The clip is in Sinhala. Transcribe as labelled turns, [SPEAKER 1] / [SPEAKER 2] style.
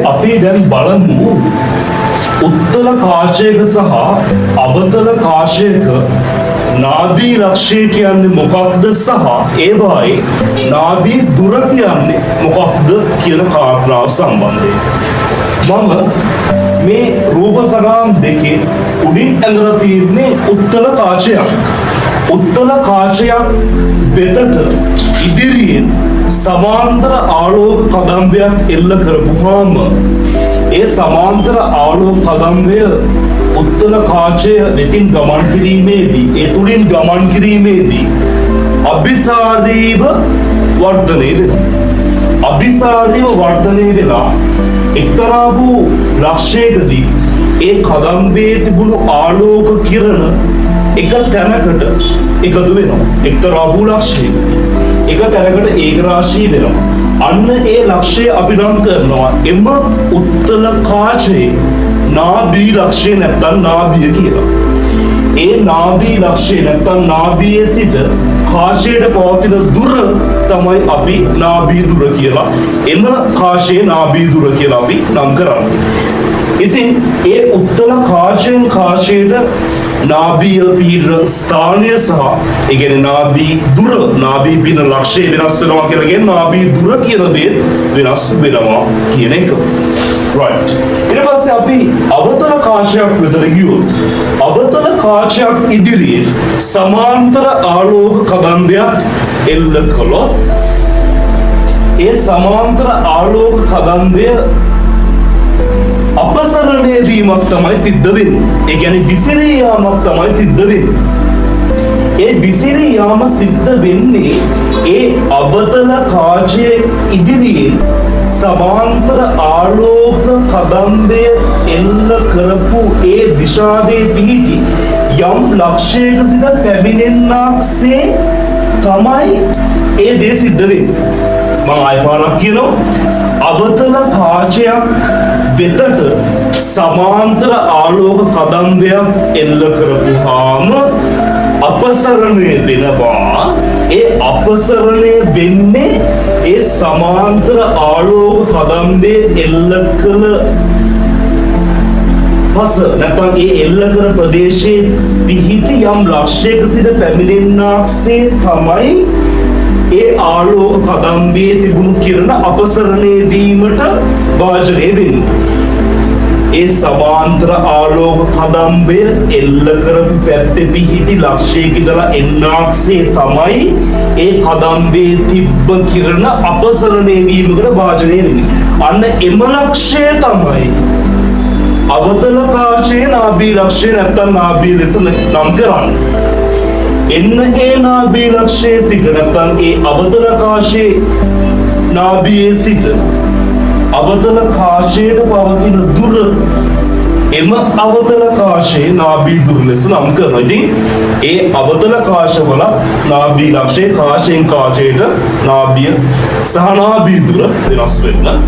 [SPEAKER 1] අපි දැන් බලමු උත්තල කාශයක සහ අවතල කාශයක නාභී ලක්ෂය කියන්නේ මොකක්ද සහ ඒවායි නාභී දුර කියන්නේ මොකක්ද කියන කාරණාව සම්බන්ධයෙන් මම මේ රූප සටහන් දෙකේ උඩින් ඇඳලා තියෙන්නේ උත්තල කාශයක්. උත්තල කාශයක් වෙතට ඉදිරියෙන් සමාන්තර ආලෝක කදම්බයක් එල්ල කරපුවාම ඒ සමාන්තර ආලෝක කදම්බය උත්තල කාශය වෙතින් ගමන් කිරීමේදී ඒ තුලින් ගමන් කිරීමේදී අභිසාරීව වර්ධනය වෙනවා. අභිසාරීව වර්ධනය වෙලා එක්තරා වූ ලක්ෂයකදී ඒ කදම්බයේ තිබුණු ආලෝක කිරණ එක තැනකට එකතු වෙනවා. එක්තරා වූ ලක්ෂයක එක තැනකට ඒකරාශී වෙනවා. අන්න ඒ ලක්ෂය අපි නම් කරනවා එම උත්තල කාශයේ නාභී ලක්ෂය නැත්නම් නාභිය කියලා. ඒ නාභී ලක්ෂය නැත්නම් නාභියේ සිට කාශයට පවතින දුර තමයි අපි නාභී දුර කියලා. එම කාශයේ නාභී දුර කියලා අපි නම් කරන්නේ. ඉතින් ඒ උත්තල කාශයෙන් කාශයට නාභිය පිහිටන ස්ථානය සහ ඒ කියන්නේ නාභී දුර නාභී පිහිටන ලක්ෂය වෙනස් වෙනවා කියලා කියන්නේ නාභී දුර කියන දේ වෙනස් වෙනවා කියන එක. right. ඊට පස්සේ අපි අවතල කාශයක් විතර ගියොත් අවතල කාශයක් ඉදිරියේ සමාන්තර ආලෝක කදම්බයක් එල්ල කළොත් ඒ සමාන්තර ආලෝක කදම්බය අපසරණය වීමක් තමයි සිද්ධ වෙන්නේ. ඒ කියන්නේ විසිරී යාමක් තමයි සිද්ධ වෙන්නේ. ඒ විසිරී යාම සිද්ධ වෙන්නේ ඒ අවතල කාශයේ ඉදිරියේ සමාන්තර ආලෝක කදම්බය එල්ල කරපු ඒ දිශාවේ පිහිටි යම් ලක්ෂයක සිට පැමිණෙන්නාක්සේ තමයි ඒ දේ සිද්ධ වෙන්නේ. මම ආයෙ පාරක් කියනවා. අවතල කාශයක් වෙතට සමාන්තර ආලෝක කදම්බයක් එල්ල කරපුවාම අපසරණය වෙනවා. ඒ අපසරණය වෙන්නේ ඒ සමාන්තර ආලෝක කදම්බය එල්ල කළ පස නැත්නම් ඒ එල්ල කර ප්‍රදේශයේ පිහිටි යම් ලක්ෂයක සිට පැමිණෙන්නාක්සේ තමයි ඒ ආලෝක කදම්බයේ තිබුණු කිරණ අපසරණය වීමට වාජනය දෙන්නේ. ඒ සමාන්තර ආලෝක කදම්බය එල්ල කරපු පැත්තේ පිහිටි ලක්ෂයක ඉඳලා එන්නාක්සේ තමයි ඒ කදම්බයේ තිබ්බ කිරණ අපසරණය වීමකට වාජනය වෙන්නේ. අන්න එම ලක්ෂය තමයි අවතල කාශයේ නාභී ලක්ෂය නැත්නම් නාභී ලෙස නම් කරන්නේ. එන්න ඒ නාභී ලක්ෂයේ සිට නැත්නම් ඒ අවතල කාශයේ නාභියේ සිට අවතල කාශයට පවතින දුර එම අවතල කාශයේ නාභී දුර ලෙස නම් කරනවා. ඉතින් ඒ අවතල කාශවල නාභී ලක්ෂයේ කාශයෙන් කාශයට නාභිය සහ නාභී දුර වෙනස් වෙනවා.